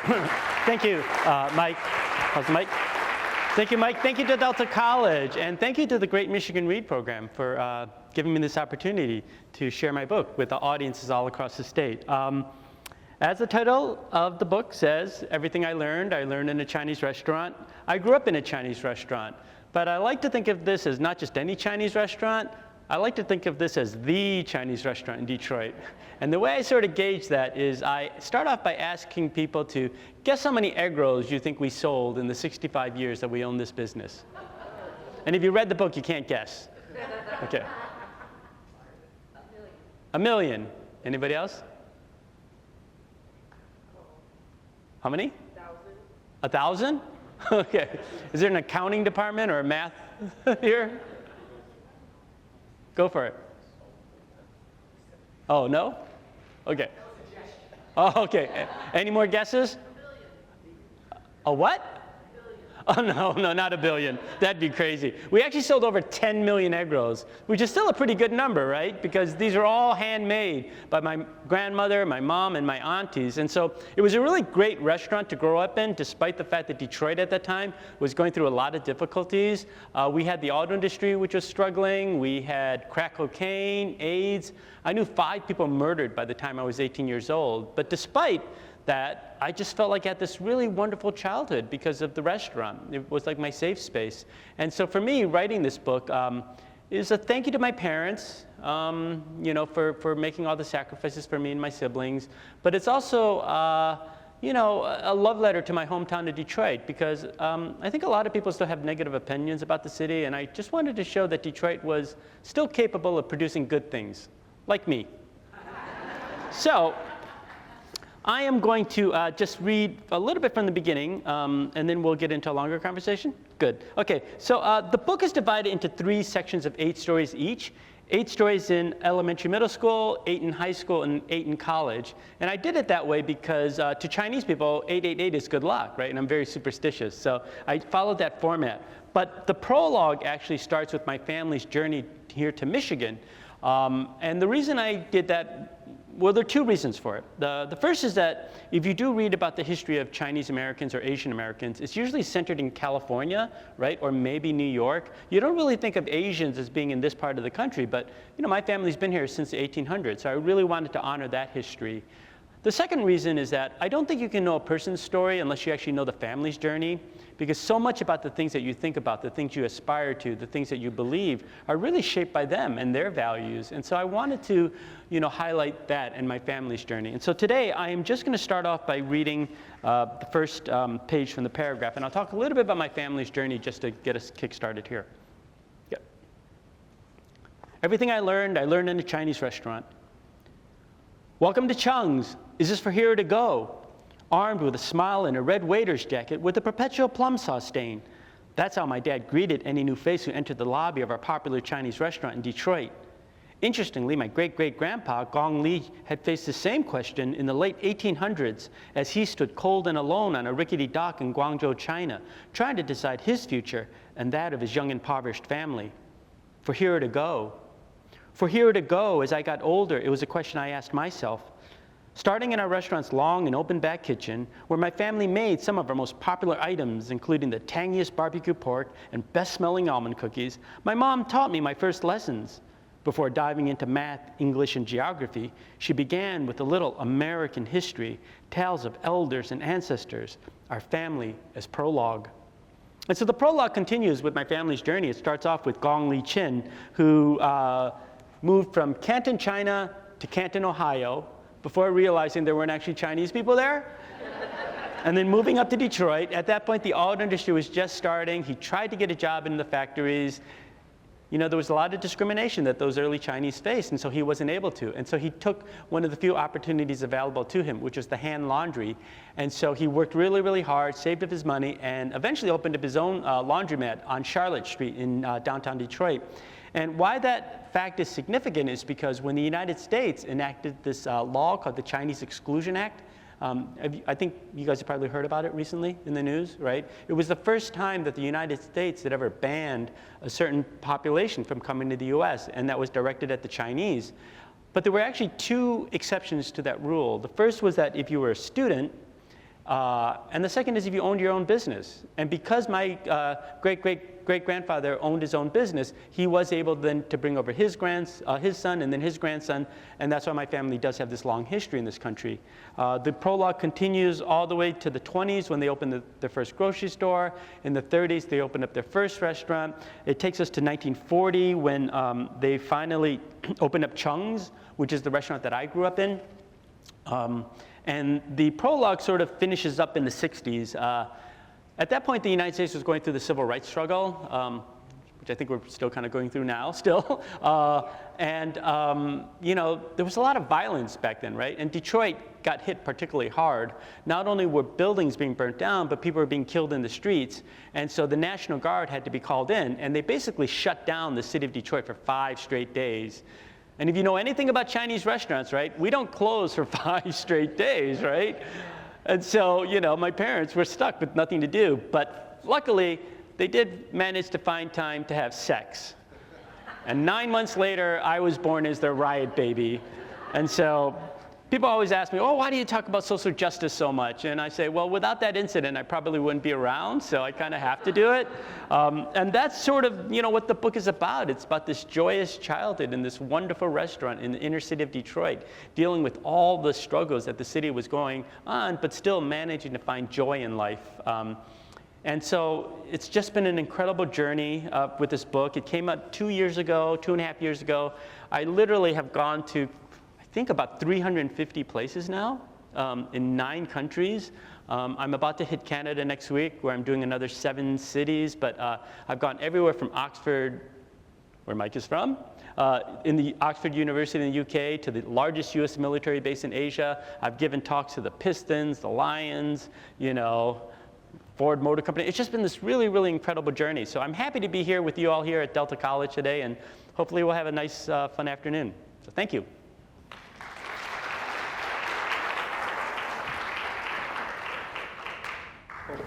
Thank you, Mike. How's the mic? Thank you, Mike. Thank you to Delta College, and thank you to the Great Michigan Read Program for giving me this opportunity to share my book with the audiences all across the state. As the title of the book says, everything I learned in a Chinese restaurant. I grew up in a Chinese restaurant, but I like to think of this as not just any Chinese restaurant. I like to think of this as the Chinese restaurant in Detroit. And the way I sort of gauge that is I start off by asking people to guess how many egg rolls you think we sold in the 65 years that we own this business. And if you read the book, you can't guess. Okay. A million. Anybody else? How many? 1,000. 1,000? Okay. Is there an accounting department or a math here? Go for it. Oh, no? Okay. Oh, okay. Any more guesses? A what? Oh, no, not a billion. That'd be crazy. We actually sold over 10 million egg rolls, which is still a pretty good number, right? Because these are all handmade by my grandmother, my mom, and my aunties. And so it was a really great restaurant to grow up in, despite the fact that Detroit at that time was going through a lot of difficulties. We had the auto industry, which was struggling. We had crack cocaine, AIDS. I knew 5 people murdered by the time I was 18 years old. But despite that, I just felt like I had this really wonderful childhood because of the restaurant. It was like my safe space. And so for me, writing this book is a thank you to my parents, for making all the sacrifices for me and my siblings. But it's also, a love letter to my hometown of Detroit, because I think a lot of people still have negative opinions about the city, and I just wanted to show that Detroit was still capable of producing good things, like me. So I am going to just read a little bit from the beginning, and then we'll get into a longer conversation. Good. Okay, so the book is divided into 3 sections of 8 stories each. 8 stories in elementary, middle school, 8 in high school, and 8 in college. And I did it that way because to Chinese people, 888 is good luck, right? And I'm very superstitious, so I followed that format. But the prologue actually starts with my family's journey here to Michigan. And the reason I did that, well, there are 2 reasons for it. The first is that if you do read about the history of Chinese Americans or Asian Americans, it's usually centered in California, right, or maybe New York. You don't really think of Asians as being in this part of the country, but my family's been here since the 1800s, so I really wanted to honor that history. The second reason is that I don't think you can know a person's story unless you actually know the family's journey, because so much about the things that you think about, the things you aspire to, the things that you believe are really shaped by them and their values. And so I wanted to, highlight that in my family's journey. And so today I am just going to start off by reading the first page from the paragraph, and I'll talk a little bit about my family's journey just to get us kick-started here. Yep. Everything I learned in a Chinese restaurant. Welcome to Chung's. Is this for here to go? Armed with a smile and a red waiter's jacket with a perpetual plum sauce stain. That's how my dad greeted any new face who entered the lobby of our popular Chinese restaurant in Detroit. Interestingly, my great-great-grandpa, Gong Li, had faced the same question in the late 1800s as he stood cold and alone on a rickety dock in Guangzhou, China, trying to decide his future and that of his young impoverished family. For here to go. For here to go, as I got older, it was a question I asked myself. Starting in our restaurant's long and open back kitchen, where my family made some of our most popular items, including the tangiest barbecue pork and best-smelling almond cookies, my mom taught me my first lessons. Before diving into math, English, and geography, she began with a little American history, tales of elders and ancestors, our family as prologue. And so the prologue continues with my family's journey. It starts off with Gong Li Chin, who moved from Canton, China to Canton, Ohio, before realizing there weren't actually Chinese people there. And then moving up to Detroit. At that point, the auto industry was just starting. He tried to get a job in the factories. There was a lot of discrimination that those early Chinese faced, and so he wasn't able to. And so he took one of the few opportunities available to him, which was the hand laundry. And so he worked really, really hard, saved up his money, and eventually opened up his own laundromat on Charlotte Street in downtown Detroit. And why that fact is significant is because when the United States enacted this law called the Chinese Exclusion Act, I think you guys have probably heard about it recently in the news, right? It was the first time that the United States had ever banned a certain population from coming to the US, and that was directed at the Chinese. But there were actually 2 exceptions to that rule. The first was that if you were a student, And the second is if you owned your own business. And because my great-great-great-grandfather owned his own business, he was able then to bring over his son and then his grandson, and that's why my family does have this long history in this country. The prologue continues all the way to the 20s when they opened their first grocery store. In the 30s, they opened up their first restaurant. It takes us to 1940 when they finally opened up Chung's, which is the restaurant that I grew up in. And the prologue sort of finishes up in the 60s. At that point, the United States was going through the civil rights struggle, which I think we're still kind of going through now still. You know, there was a lot of violence back then, right? And Detroit got hit particularly hard. Not only were buildings being burnt down, but people were being killed in the streets. And so the National Guard had to be called in, and they basically shut down the city of Detroit for 5 straight days. And if you know anything about Chinese restaurants, right, we don't close for 5 straight days, right? And so, you know, my parents were stuck with nothing to do. But luckily, they did manage to find time to have sex. And 9 months later, I was born as their riot baby. And so people always ask me, oh, why do you talk about social justice so much? And I say, well, without that incident, I probably wouldn't be around, so I kind of have to do it. And that's sort of, you know, what the book is about. It's about this joyous childhood in this wonderful restaurant in the inner city of Detroit, dealing with all the struggles that the city was going on, but still managing to find joy in life. And so it's just been an incredible journey with this book. It came out 2 years ago, 2.5 years ago. I literally have gone to I think about 350 places now in 9 countries. I'm about to hit Canada next week, where I'm doing another 7 cities, but I've gone everywhere from Oxford, where Mike is from, in the Oxford University in the UK, to the largest US military base in Asia. I've given talks to the Pistons, the Lions, you know, Ford Motor Company. It's just been this really, really incredible journey. So I'm happy to be here with you all here at Delta College today, and hopefully we'll have a nice, fun afternoon. So thank you.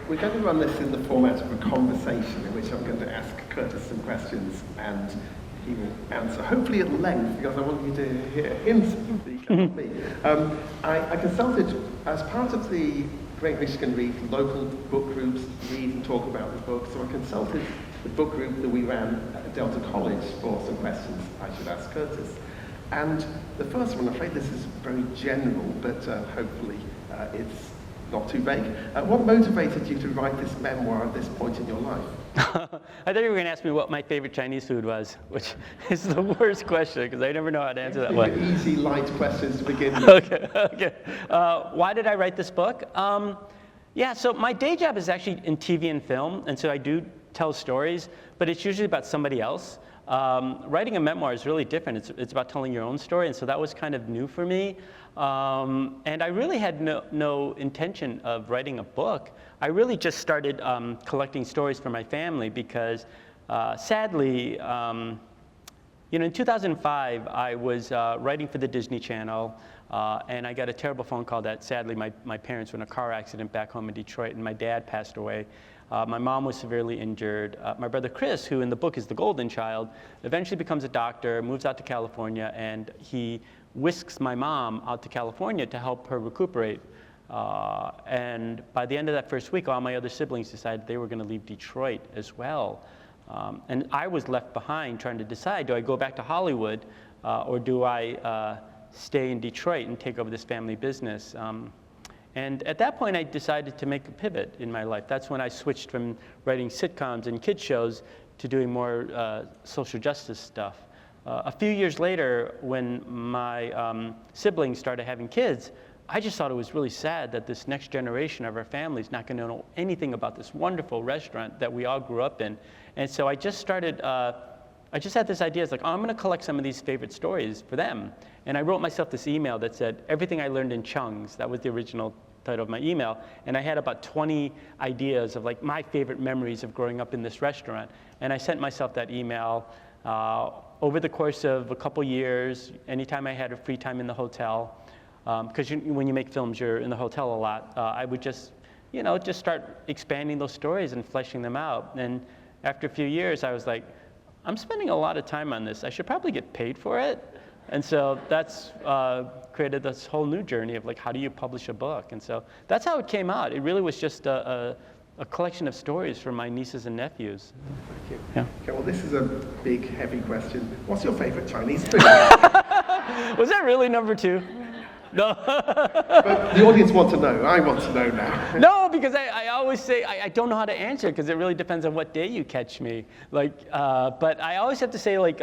We're going to run this in the format of a conversation in which I'm going to ask Curtis some questions and he will answer, hopefully at length, because I want you to hear him speak, not me. I consulted, as part of the Great Michigan Read, local book groups read and talk about the book, so I consulted the book group that we ran at Delta College for some questions I should ask Curtis. And the first one, I'm afraid this is very general, but hopefully it's not too vague. What motivated you to write this memoir at this point in your life? I thought you were going to ask me what my favorite Chinese food was, which is the worst question, because I never know how to answer that one. Easy, light questions to begin with. Okay. Why did I write this book? Yeah, so my day job is actually in TV and film, and so I do tell stories, but it's usually about somebody else. Writing a memoir is really different. It's about telling your own story, and so that was kind of new for me. And I really had no intention of writing a book. I really just started collecting stories for my family because, sadly, you know, in 2005, I was writing for the Disney Channel, and I got a terrible phone call that, sadly, my parents were in a car accident back home in Detroit, and my dad passed away. My mom was severely injured. My brother Chris, who in the book is the golden child, eventually becomes a doctor, moves out to California, and he whisks my mom out to California to help her recuperate. And by the end of that first week, all my other siblings decided they were going to leave Detroit as well. And I was left behind trying to decide, do I go back to Hollywood or do I stay in Detroit and take over this family business? And at that point, I decided to make a pivot in my life. That's when I switched from writing sitcoms and kids shows to doing more social justice stuff. A few years later, when my siblings started having kids, I just thought it was really sad that this next generation of our family is not going to know anything about this wonderful restaurant that we all grew up in. And so I just started, I just had this idea. It's like, oh, I'm going to collect some of these favorite stories for them. And I wrote myself this email that said, everything I learned in Chung's. That was the original title of my email. And I had about 20 ideas of like my favorite memories of growing up in this restaurant. And I sent myself that email. Over the course of a couple years, anytime I had a free time in the hotel, because when you make films, you're in the hotel a lot, I would just, just start expanding those stories and fleshing them out. And after a few years, I was like, I'm spending a lot of time on this. I should probably get paid for it. And so that's created this whole new journey of like, how do you publish a book? And so that's how it came out. It really was just a collection of stories from my nieces and nephews. Thank you. Yeah. Okay, well, this is a big, heavy question. What's your favorite Chinese food? Was that really number 2? No. But the audience want to know. I want to know now. No, because I always say I don't know how to answer because it really depends on what day you catch me. Like, but I always have to say, like,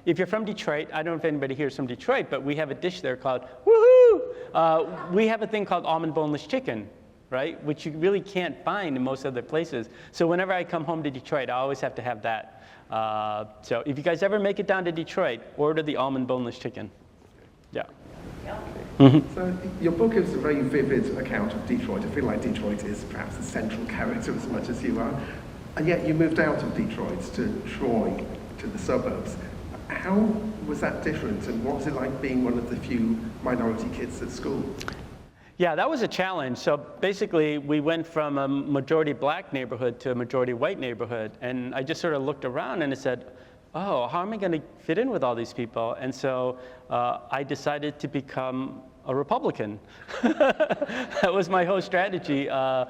if you're from Detroit, I don't know if anybody here is from Detroit, but we have a dish there called woohoo. We have a thing called almond boneless chicken, right? Which you really can't find in most other places. So whenever I come home to Detroit, I always have to have that. So if you guys ever make it down to Detroit, order the almond boneless chicken. Yeah. So your book is a very vivid account of Detroit. I feel like Detroit is perhaps the central character as much as you are. And yet you moved out of Detroit to Troy, to the suburbs. How was that different, and what was it like being one of the few minority kids at school? Yeah, that was a challenge. So basically, we went from a majority black neighborhood to a majority white neighborhood. And I just sort of looked around and I said, oh, how am I going to fit in with all these people? And so I decided to become a Republican. That was my whole strategy of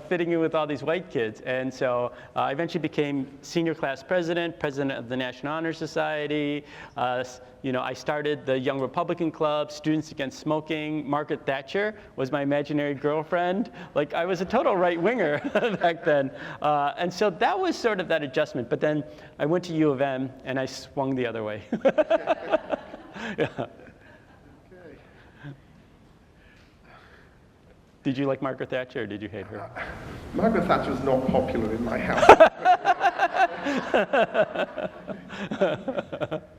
fitting in with all these white kids. And so I eventually became senior class president of the National Honor Society. I started the Young Republican Club, Students Against Smoking. Margaret Thatcher was my imaginary girlfriend. Like, I was a total right-winger back then. And so that was sort of that adjustment. But then I went to U of M, and I swung the other way. Yeah. Did you like Margaret Thatcher, or did you hate her? Margaret Thatcher was not popular in my house.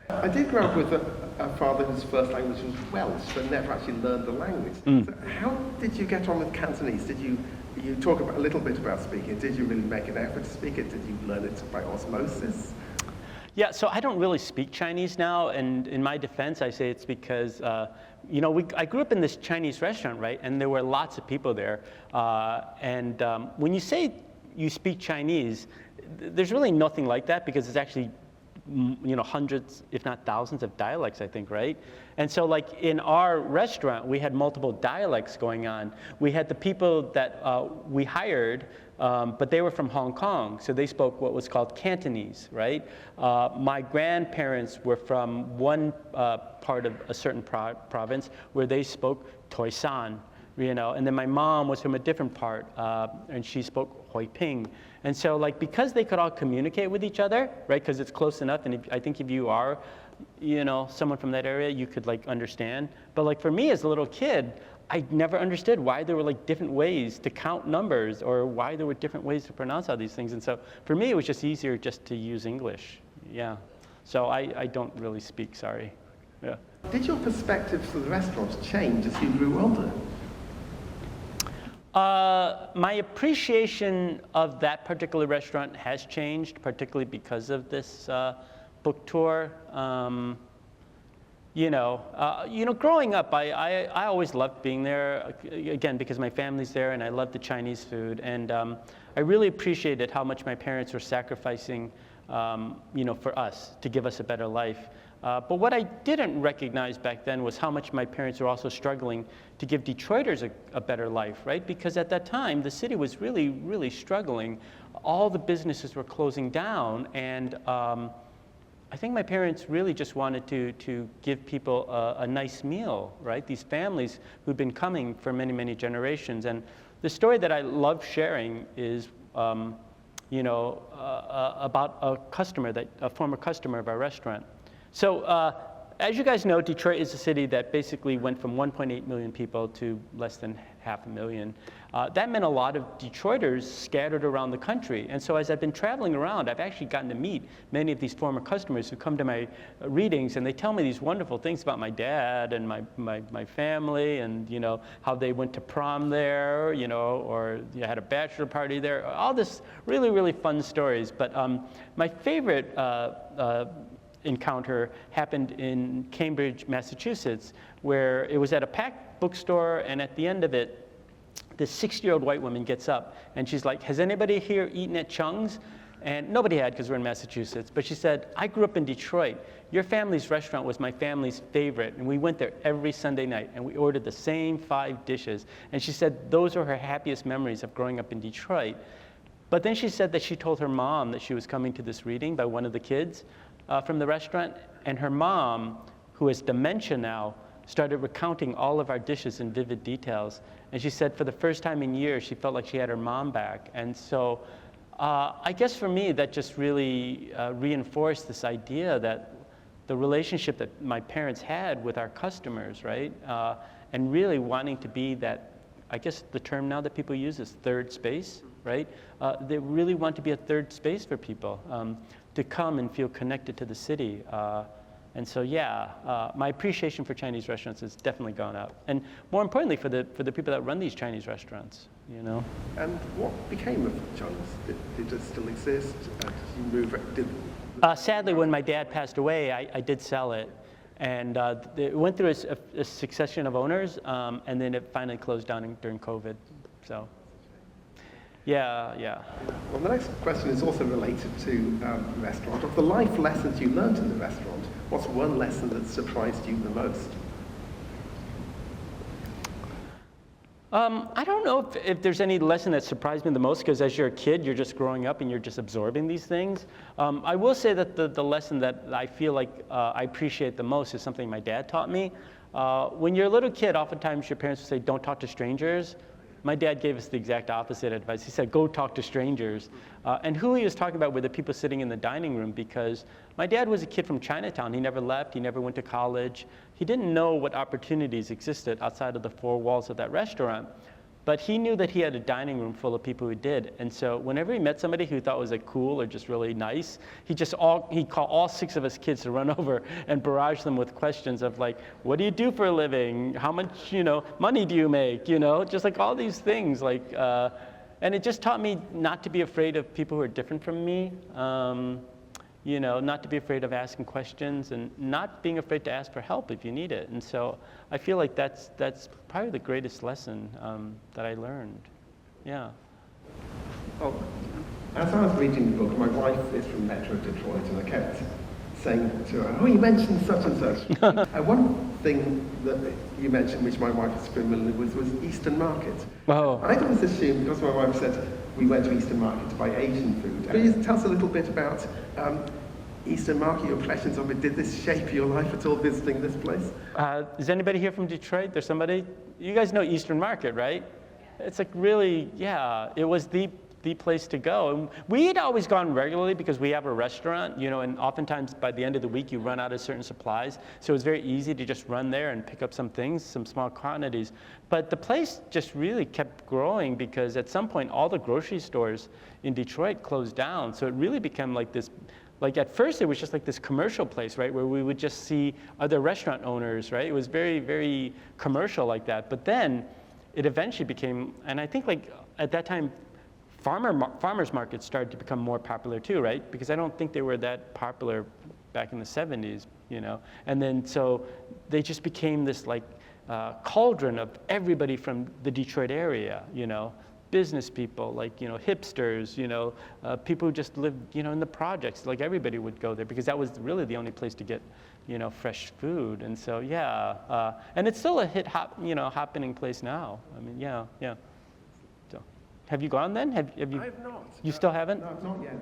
I did grow up with a father whose first language was Welsh, but never actually learned the language. So how did you get on with Cantonese? Did you talk a little bit about speaking it? Did you really make an effort to speak it? Did you learn it by osmosis? Yeah, so I don't really speak Chinese now, and in my defense, I say it's because, I grew up in this Chinese restaurant, right? And there were lots of people there. When you say you speak Chinese, there's really nothing like that because it's actually, hundreds, if not thousands of dialects, I think, right? And so like in our restaurant, we had multiple dialects going on. We had the people that we hired, but they were from Hong Kong, so they spoke what was called Cantonese, right? My grandparents were from one part of a certain province where they spoke Toisan, and then my mom was from a different part, and she spoke Huiping. And so, like, because they could all communicate with each other, right, because it's close enough, and I think if you are, someone from that area, you could, like, understand. But, like, for me as a little kid, I never understood why there were, like, different ways to count numbers or why there were different ways to pronounce all these things. And so, for me, it was just easier just to use English, yeah. So I don't really speak, sorry, yeah. Did your perspective for the restaurants change as you grew older? My appreciation of that particular restaurant has changed, particularly because of this book tour. Growing up, I always loved being there, again, because my family's there and I love the Chinese food. And I really appreciated how much my parents were sacrificing, for us, to give us a better life. But what I didn't recognize back then was how much my parents were also struggling to give Detroiters a better life, right? Because at that time, the city was really, really struggling. All the businesses were closing down, and I think my parents really just wanted to give people a nice meal, right? These families who'd been coming for many, many generations. And the story that I love sharing is, about a former customer of our restaurant. So as you guys know, Detroit is a city that basically went from 1.8 million people to less than 500,000. That meant a lot of Detroiters scattered around the country. And so as I've been traveling around, I've actually gotten to meet many of these former customers who come to my readings, and they tell me these wonderful things about my dad and my family, and how they went to prom there, or had a bachelor party there. All this really, really fun stories. But my favorite encounter happened in Cambridge, Massachusetts, where it was at a packed bookstore, and at the end of it, this 60-year-old white woman gets up, and she's like, has anybody here eaten at Chung's? And nobody had because we're in Massachusetts. But she said, I grew up in Detroit. Your family's restaurant was my family's favorite. And we went there every Sunday night. And we ordered the same 5 dishes. And she said those were her happiest memories of growing up in Detroit. But then she said that she told her mom that she was coming to this reading by one of the kids from the restaurant. And her mom, who has dementia now, started recounting all of our dishes in vivid details. And she said for the first time in years, she felt like she had her mom back. And so I guess for me, that just really reinforced this idea that the relationship that my parents had with our customers, right? And really wanting to be that, I guess the term now that people use is third space, right? They really want to be a third space for people to come and feel connected to the city. And so, yeah, my appreciation for Chinese restaurants has definitely gone up. And more importantly, for the people that run these Chinese restaurants, you know. And what became of John's? Did it still exist? Did you move? Sadly, when my dad passed away, I did sell it. And it went through a succession of owners, and then it finally closed down during COVID. So, yeah. Well, the next question is also related to the restaurant. Of the life lessons you learned in the restaurant, what's one lesson that surprised you the most? I don't know if there's any lesson that surprised me the most, because as you're a kid, you're just growing up and you're just absorbing these things. I will say that the lesson that I feel like I appreciate the most is something my dad taught me. When you're a little kid, oftentimes your parents will say, don't talk to strangers. My dad gave us the exact opposite advice. He said, go talk to strangers. And who he was talking about were the people sitting in the dining room, because my dad was a kid from Chinatown. He never left. He never went to college. He didn't know what opportunities existed outside of the 4 walls of that restaurant. But he knew that he had a dining room full of people who did. And so whenever he met somebody who thought was like cool or just really nice, he'd call all 6 of us kids to run over and barrage them with questions of like, what do you do for a living? How much, money do you make? Just like all these things. And it just taught me not to be afraid of people who are different from me. Not to be afraid of asking questions, and not being afraid to ask for help if you need it. And so I feel like that's probably the greatest lesson that I learned. Yeah. Oh, as I was reading the book, my wife is from Metro Detroit, and I kept saying to her, oh, you mentioned such and such. And one thing that you mentioned, which my wife was familiar with, was Eastern Market. Oh. I'd always assumed, because my wife said we went to Eastern Market to buy Asian food. Can you tell us a little bit about Eastern Market, your impressions of it? Did this shape your life at all, visiting this place? Is anybody here from Detroit? There's somebody? You guys know Eastern Market, right? It's like really, yeah, it was the place to go. And we had always gone regularly because we have a restaurant, and oftentimes by the end of the week you run out of certain supplies. So it was very easy to just run there and pick up some things, some small quantities. But the place just really kept growing, because at some point all the grocery stores in Detroit closed down. So it really became like this, like at first it was just like this commercial place, right, where we would just see other restaurant owners, right? It was very, very commercial like that. But then it eventually became, and I think like at that time, farmers markets started to become more popular too, right? Because I don't think they were that popular back in the 70s, And then so they just became this like cauldron of everybody from the Detroit area, business people, like, hipsters, people who just lived, in the projects. Like everybody would go there because that was really the only place to get, fresh food. And so, yeah, and it's still a happening place now. I mean, yeah. So, have you gone then? Have you? I have not. You still haven't? No, not yet.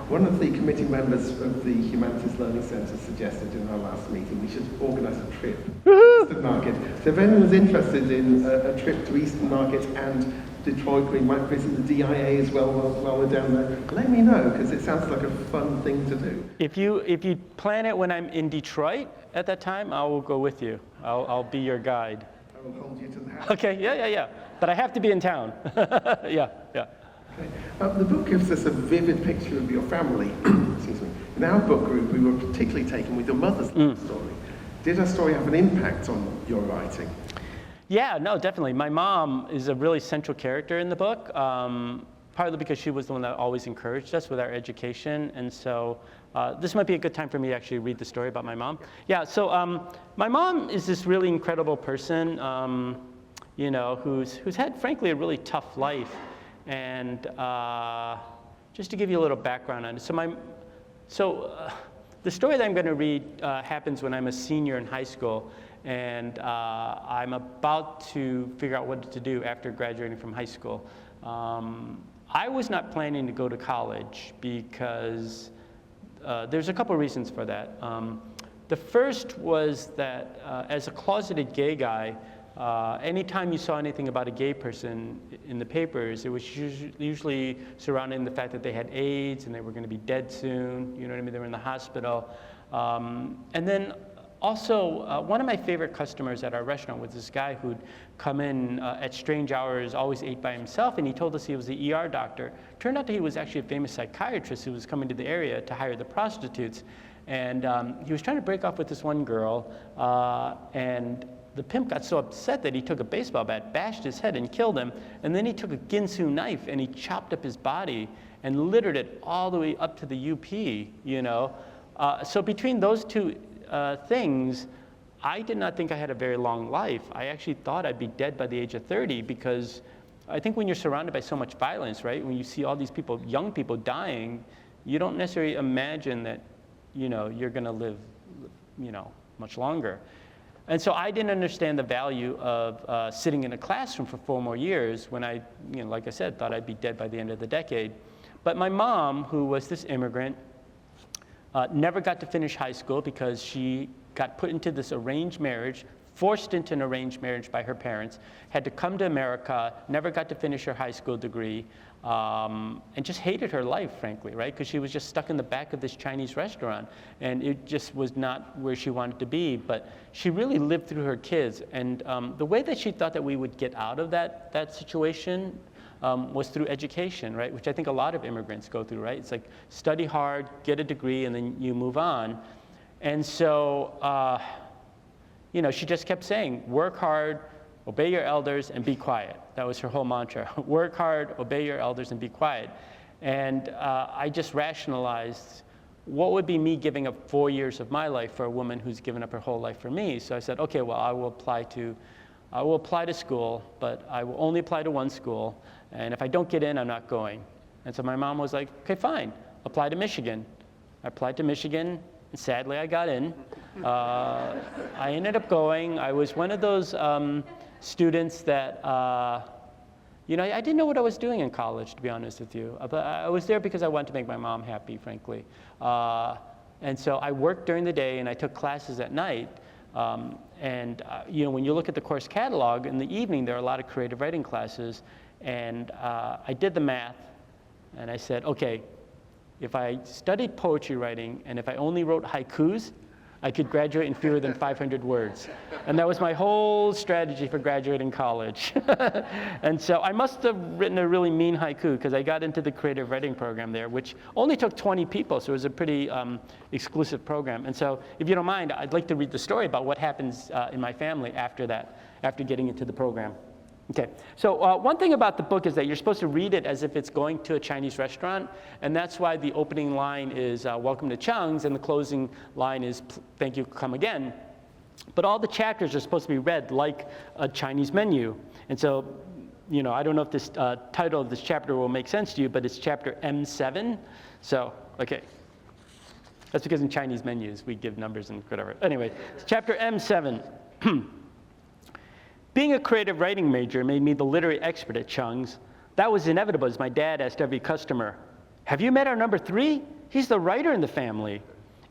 One of the committee members of the Humanities Learning Centre suggested in our last meeting we should organise a trip to Eastern Market. So if anyone's interested in a trip to Eastern Market and Detroit, we might visit the DIA as well while we're down there, let me know, because it sounds like a fun thing to do. If you plan it when I'm in Detroit at that time, I will go with you. I'll be your guide. I will hold you to the hand. Okay, yeah. But I have to be in town. Yeah. Okay. The book gives us a vivid picture of your family. Excuse me. In our book group, we were particularly taken with your mother's story. Did her story have an impact on your writing? Yeah, no, definitely. My mom is a really central character in the book, partly because she was the one that always encouraged us with our education. And so this might be a good time for me to actually read the story about my mom. Yeah, so my mom is this really incredible person, who's had, frankly, a really tough life. And just to give you a little background on it. The story that I'm going to read happens when I'm a senior in high school, and I'm about to figure out what to do after graduating from high school. I was not planning to go to college because there's a couple reasons for that. The first was that as a closeted gay guy, anytime you saw anything about a gay person in the papers, it was usually surrounding the fact that they had AIDS and they were going to be dead soon. You know what I mean? They were in the hospital. And then also, one of my favorite customers at our restaurant was this guy who'd come in at strange hours, always ate by himself, and he told us he was the ER doctor. Turned out that he was actually a famous psychiatrist who was coming to the area to hire the prostitutes. And he was trying to break off with this one girl, and the pimp got so upset that he took a baseball bat, bashed his head, and killed him. And then he took a Ginsu knife and he chopped up his body and littered it all the way up to the UP, you know. So between those two things, I did not think I had a very long life. I actually thought I'd be dead by the age of 30 because I think when you're surrounded by so much violence, right, when you see all these people, young people dying, you don't necessarily imagine that, you know, you're going to live, you know, much longer. And so I didn't understand the value of sitting in a classroom for 4 more years when I, you know, like I said, thought I'd be dead by the end of the decade. But my mom, who was this immigrant, never got to finish high school because she got put into this arranged marriage, forced into an arranged marriage by her parents, had to come to America, never got to finish her high school degree, and just hated her life, frankly, right? Because she was just stuck in the back of this Chinese restaurant, and it just was not where she wanted to be. But she really lived through her kids, and the way that she thought that we would get out of that situation was through education, right? Which I think a lot of immigrants go through, right? It's like study hard, get a degree, and then you move on. And so, you know, she just kept saying, work hard, obey your elders, and be quiet. That was her whole mantra. Work hard, obey your elders, and be quiet. And I just rationalized, what would be me giving up 4 years of my life for a woman who's given up her whole life for me? So I said, okay, well, I will apply to school, but I will only apply to one school. And if I don't get in, I'm not going. And so my mom was like, okay, fine, apply to Michigan. I applied to Michigan, and sadly I got in. I ended up going. I was one of those students that, you know, I didn't know what I was doing in college, to be honest with you. But I was there because I wanted to make my mom happy, frankly. And so I worked during the day, and I took classes at night. You know, when you look at the course catalog, in the evening there are a lot of creative writing classes. And I did the math, and I said, okay, if I studied poetry writing, and if I only wrote haikus, I could graduate in fewer than 500 words. And that was my whole strategy for graduating college. And so I must have written a really mean haiku, because I got into the creative writing program there, which only took 20 people, so it was a pretty exclusive program. And so if you don't mind, I'd like to read the story about what happens in my family after that, after getting into the program. Okay, so one thing about the book is that you're supposed to read it as if it's going to a Chinese restaurant, and that's why the opening line is welcome to Chung's, and the closing line is thank you, come again. But all the chapters are supposed to be read like a Chinese menu. And so, you know, I don't know if this title of this chapter will make sense to you, but it's chapter M7. So, okay. That's because in Chinese menus we give numbers and whatever. Anyway, it's chapter M7. Being a creative writing major made me the literary expert at Chung's. That was inevitable, as my dad asked every customer, have you met our number 3? He's the writer in the family.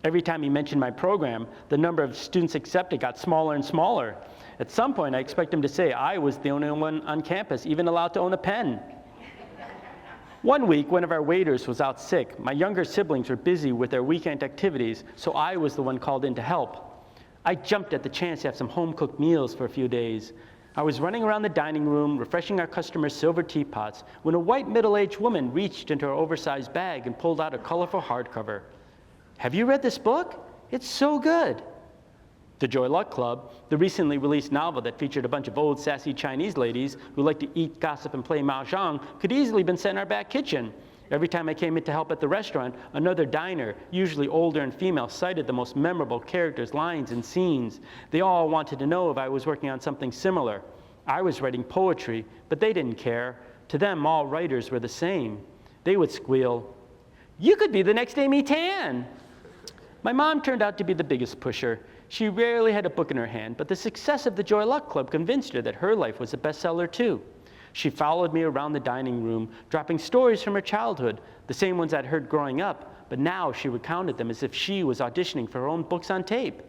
Every time he mentioned my program, the number of students accepted got smaller and smaller. At some point, I expect him to say I was the only one on campus even allowed to own a pen. One week, one of our waiters was out sick. My younger siblings were busy with their weekend activities, so I was the one called in to help. I jumped at the chance to have some home-cooked meals for a few days. I was running around the dining room, refreshing our customers' silver teapots, when a white middle-aged woman reached into her oversized bag and pulled out a colorful hardcover. Have you read this book? It's so good. The Joy Luck Club, the recently released novel that featured a bunch of old, sassy Chinese ladies who like to eat, gossip, and play mahjong, could easily have been set in our back kitchen. Every time I came in to help at the restaurant, another diner, usually older and female, cited the most memorable characters, lines, and scenes. They all wanted to know if I was working on something similar. I was writing poetry, but they didn't care. To them, all writers were the same. They would squeal, You could be the next Amy Tan. My mom turned out to be the biggest pusher. She rarely had a book in her hand, but the success of the Joy Luck Club convinced her that her life was a bestseller too. She followed me around the dining room, dropping stories from her childhood, the same ones I'd heard growing up, but now she recounted them as if she was auditioning for her own books on tape.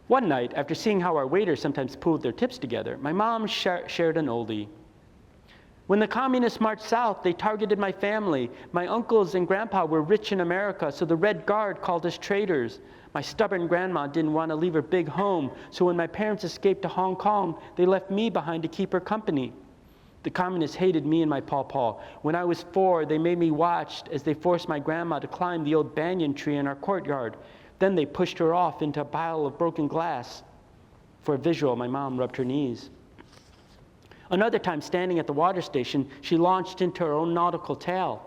One night, after seeing how our waiters sometimes pooled their tips together, my mom shared an oldie. When the communists marched south, they targeted my family. My uncles and grandpa were rich in America, so the Red Guard called us traitors. My stubborn grandma didn't want to leave her big home, so when my parents escaped to Hong Kong, they left me behind to keep her company. The communists hated me and my pawpaw. When I was 4, they made me watch as they forced my grandma to climb the old banyan tree in our courtyard. Then they pushed her off into a pile of broken glass. For a visual, my mom rubbed her knees. Another time, standing at the water station, she launched into her own nautical tale.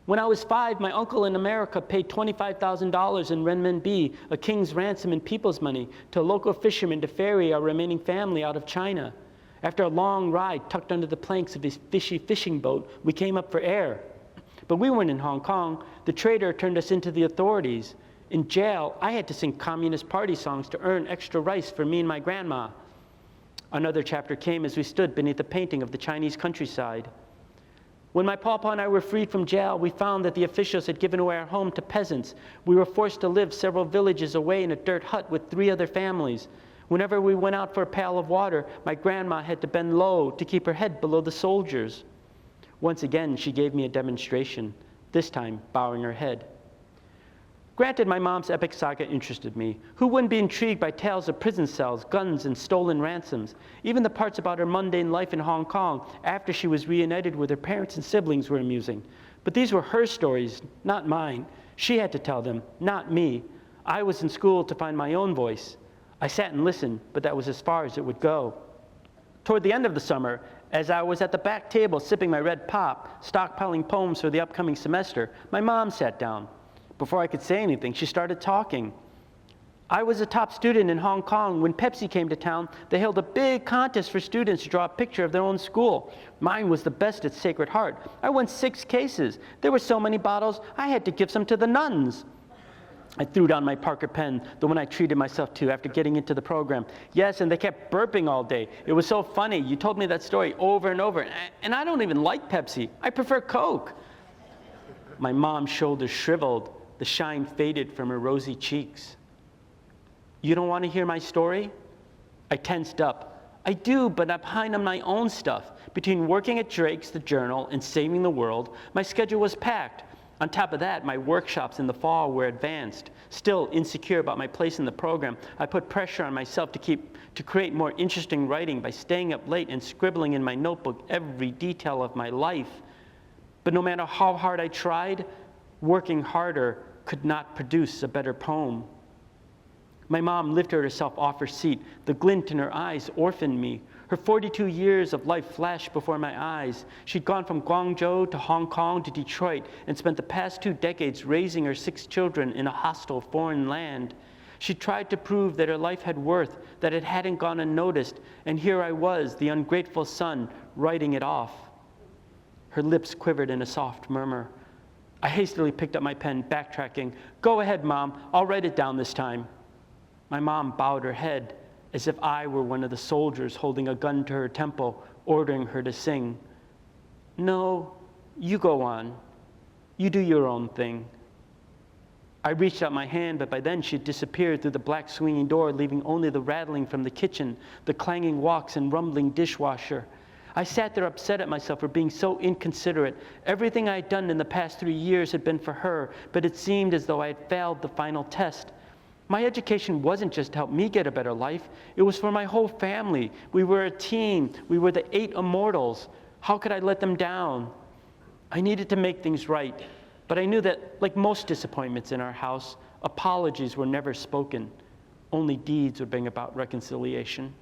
When I was 5, my uncle in America paid $25,000 in renminbi, a king's ransom in people's money, to local fishermen to ferry our remaining family out of China. After a long ride tucked under the planks of his fishy fishing boat, we came up for air. But we weren't in Hong Kong. The traitor turned us into the authorities. In jail, I had to sing Communist Party songs to earn extra rice for me and my grandma. Another chapter came as we stood beneath a painting of the Chinese countryside. When my pawpaw and I were freed from jail, we found that the officials had given away our home to peasants. We were forced to live several villages away in a dirt hut with 3 other families. Whenever we went out for a pail of water, my grandma had to bend low to keep her head below the soldiers. Once again, she gave me a demonstration, this time bowing her head. Granted, my mom's epic saga interested me. Who wouldn't be intrigued by tales of prison cells, guns, and stolen ransoms? Even the parts about her mundane life in Hong Kong after she was reunited with her parents and siblings were amusing. But these were her stories, not mine. She had to tell them, not me. I was in school to find my own voice. I sat and listened, but that was as far as it would go. Toward the end of the summer, as I was at the back table sipping my red pop, stockpiling poems for the upcoming semester, my mom sat down. Before I could say anything, she started talking. I was a top student in Hong Kong. When Pepsi came to town, they held a big contest for students to draw a picture of their own school. Mine was the best at Sacred Heart. I won 6 cases. There were so many bottles, I had to give some to the nuns. I threw down my Parker pen, the one I treated myself to after getting into the program. Yes, and they kept burping all day. It was so funny. You told me that story over and over. And I don't even like Pepsi. I prefer Coke. My mom's shoulders shriveled. The shine faded from her rosy cheeks. You don't want to hear my story? I tensed up. I do, but I'm behind on my own stuff. Between working at Drake's, the Journal, and saving the world, my schedule was packed. On top of that, my workshops in the fall were advanced. Still insecure about my place in the program, I put pressure on myself to create more interesting writing by staying up late and scribbling in my notebook every detail of my life. But no matter how hard I tried, working harder could not produce a better poem. My mom lifted herself off her seat. The glint in her eyes orphaned me. Her 42 years of life flashed before my eyes. She'd gone from Guangzhou to Hong Kong to Detroit and spent the past 2 decades raising her 6 children in a hostile foreign land. She tried to prove that her life had worth, that it hadn't gone unnoticed, and here I was, the ungrateful son, writing it off. Her lips quivered in a soft murmur. I hastily picked up my pen, backtracking. Go ahead, Mom. I'll write it down this time. My mom bowed her head as if I were one of the soldiers holding a gun to her temple, ordering her to sing. No, you go on. You do your own thing. I reached out my hand, but by then she had disappeared through the black swinging door, leaving only the rattling from the kitchen, the clanging woks and rumbling dishwasher. I sat there upset at myself for being so inconsiderate. Everything I had done in the past 3 years had been for her, but it seemed as though I had failed the final test. My education wasn't just to help me get a better life. It was for my whole family. We were a team. We were the 8 immortals. How could I let them down? I needed to make things right, but I knew that, like most disappointments in our house, apologies were never spoken. Only deeds would bring about reconciliation.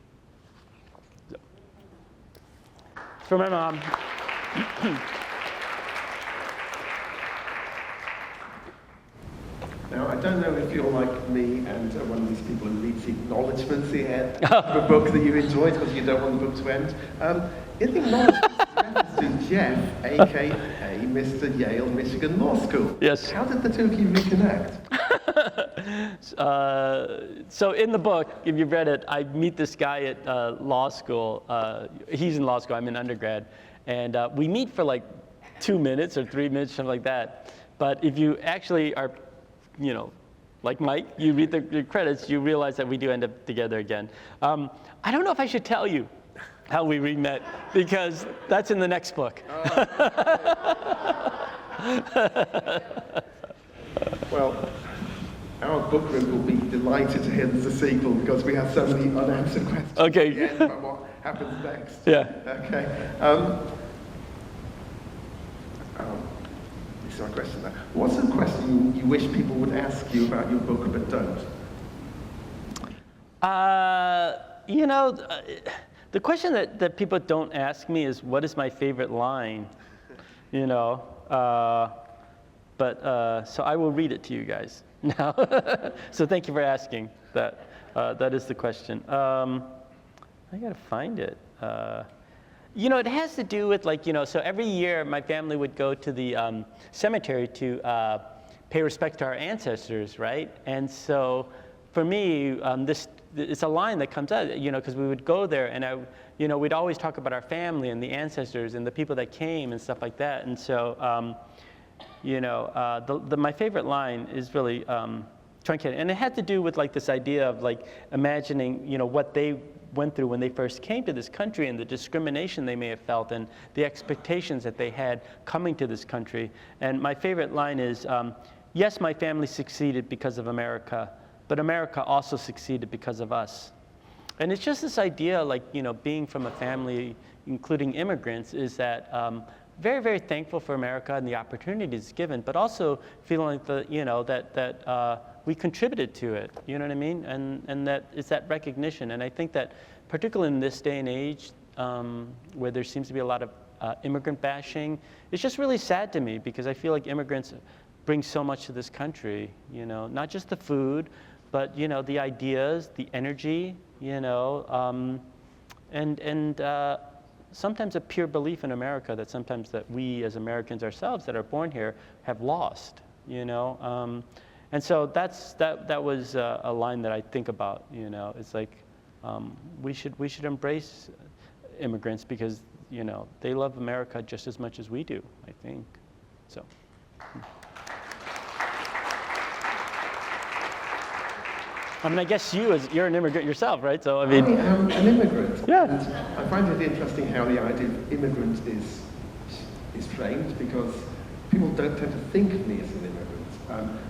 For my mom. Now, I don't know if you're like me and one of these people who reads acknowledgements here for books that you enjoyed because you don't want the book to end. In the acknowledgements, Jeff, aka Mr. Yale Michigan Law School. Yes. How did the two of you reconnect? So in the book, if you've read it, I meet this guy at law school. He's in law school, I'm in undergrad. And we meet for like 2 minutes or 3 minutes, something like that. But if you actually are, like Mike, you read the credits, you realize that we do end up together again. I don't know if I should tell you how we re-met, because that's in the next book. Well, our book room will be delighted to hear there's a sequel, because we have so many unanswered questions Okay. at the end about what happens next. Yeah. Okay. This is my question now. What's a question you wish people would ask you about your book but don't? The question that people don't ask me is, what is my favorite line? So I will read it to you guys now. So thank you for asking that. That is the question. I gotta find it. It has to do with so every year my family would go to the cemetery to pay respect to our ancestors, right? And so for me, it's a line that comes out, because we would go there and we'd always talk about our family and the ancestors and the people that came and stuff like that. And so, my favorite line is really truncated, and it had to do with this idea of imagining, what they went through when they first came to this country and the discrimination they may have felt and the expectations that they had coming to this country. And my favorite line is, yes, my family succeeded because of America, but America also succeeded because of us. And it's just this idea, being from a family, including immigrants, is that very, very thankful for America and the opportunities given, but also feeling that we contributed to it. You know what I mean? And that it's that recognition. And I think that particularly in this day and age, where there seems to be a lot of immigrant bashing, it's just really sad to me, because I feel like immigrants bring so much to this country. Not just the food, but the ideas, the energy, and sometimes a pure belief in America that sometimes that we as Americans ourselves that are born here have lost. And so that was a line that I think about. It's we should embrace immigrants, because they love America just as much as we do, I think. So. I guess you're an immigrant yourself, right? So I am an immigrant. Yeah. And I find it interesting how the idea of immigrant is framed, because people don't tend to think of me as an immigrant.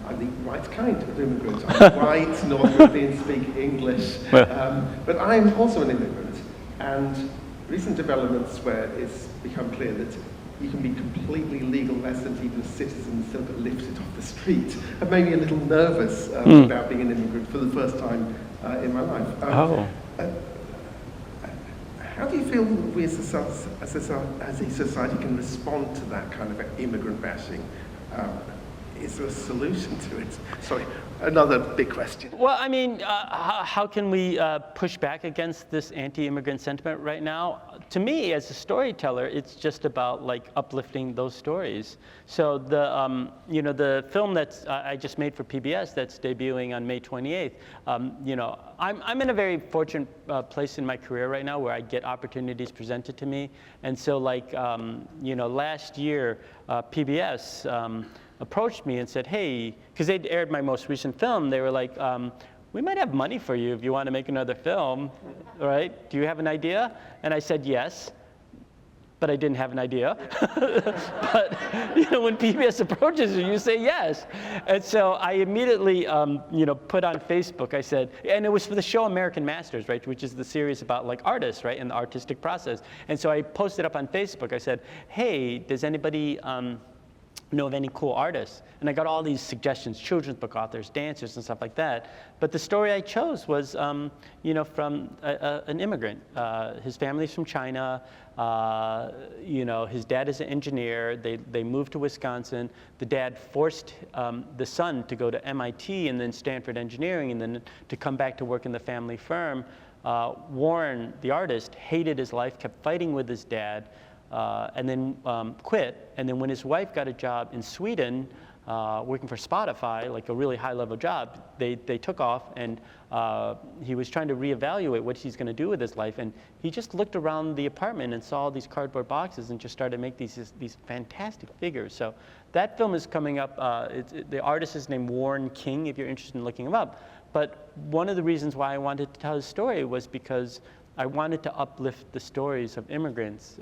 I'm the right kind of immigrant. I'm white, North European, speak English. But I'm also an immigrant. And recent developments where it's become clear that you can be completely legal resident, even a citizen, and still get lifted off the street, have made me a little nervous about being an immigrant for the first time in my life. How do you feel we as a society can respond to that kind of immigrant bashing? Is there a solution to it? Sorry, another big question. Well, how can we push back against this anti-immigrant sentiment right now? To me, as a storyteller, it's just about uplifting those stories. So the film that I just made for PBS that's debuting on May 28th, I'm in a very fortunate place in my career right now where I get opportunities presented to me. And so last year, PBS approached me and said, hey, because they'd aired my most recent film, they were like, we might have money for you if you want to make another film, right? Do you have an idea? And I said yes, but I didn't have an idea. But when PBS approaches you, you say yes. And so I immediately put on Facebook, I said, and it was for the show American Masters, right, which is the series about artists, right, and the artistic process. And so I posted up on Facebook, I said, hey, does anybody know of any cool artists? And I got all these suggestions, children's book authors, dancers, and stuff like that. But the story I chose was, from an immigrant. His family's from China. His dad is an engineer. They moved to Wisconsin. The dad forced the son to go to MIT and then Stanford Engineering and then to come back to work in the family firm. Warren, the artist, hated his life, kept fighting with his dad. and then quit. And then when his wife got a job in Sweden, working for Spotify, like a really high-level job, they took off, and he was trying to reevaluate what he's going to do with his life. And he just looked around the apartment and saw these cardboard boxes and just started to make these fantastic figures. So that film is coming up. The artist is named Warren King, if you're interested in looking him up. But one of the reasons why I wanted to tell his story was because I wanted to uplift the stories of immigrants.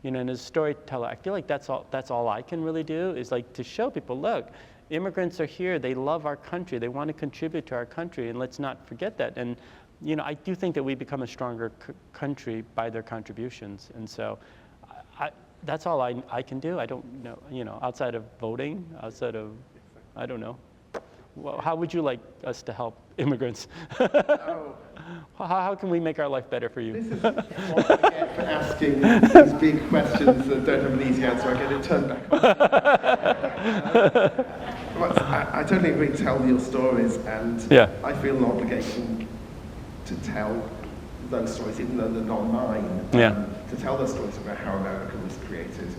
You know, and as a storyteller, I feel like that's all I can really do, is like to show people, look, immigrants are here, they love our country, they want to contribute to our country, and let's not forget that. And you know, I do think that we become a stronger country by their contributions. And so that's all I can do. I don't know, you know, outside of voting, outside of, I don't know. Well, how would you like us to help immigrants? Oh. How can we make our life better for you? This is what I get for asking these big questions that don't have an easy answer. I get it turned back on. I totally agree. Tell your stories, and Yeah. I feel an obligation to tell those stories, even though they're not mine. Yeah. To tell those stories about how America was created,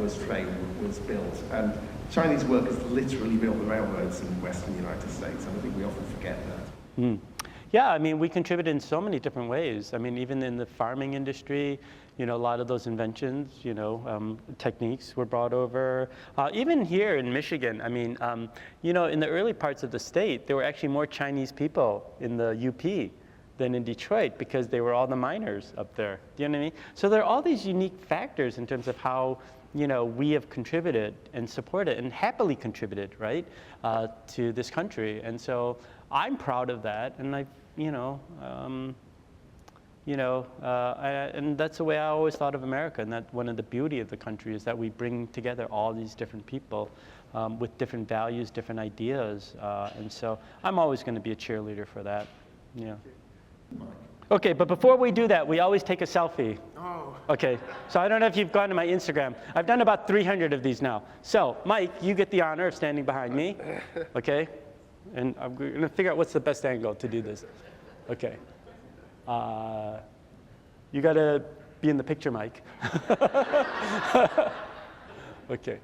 was framed, was built, and Chinese workers literally built the railroads in the Western United States, and I think we often forget that. Mm. Yeah, I mean, we contribute in so many different ways. I mean, even in the farming industry, you know, a lot of those inventions, you know, techniques were brought over. Even here in Michigan, I mean, you know, in the early parts of the state, there were actually more Chinese people in the UP than in Detroit, because they were all the miners up there. Do you know what I mean? So there are all these unique factors in terms of how, you know, we have contributed and supported and happily contributed, right, to this country. And so I'm proud of that, and and that's the way I always thought of America. And that one of the beauty of the country is that we bring together all these different people with different values, different ideas, and so I'm always going to be a cheerleader for that. Yeah. Okay, but before we do that, we always take a selfie. Oh. Okay, so I don't know if you've gone to my Instagram. I've done about 300 of these now. So, Mike, you get the honor of standing behind me, okay? And I'm going to figure out what's the best angle to do this. Okay. You got to be in the picture, Mike. Okay.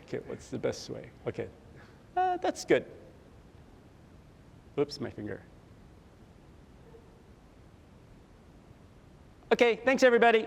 Okay, what's the best way? Okay. That's good. Oops, my finger. Okay, thanks everybody.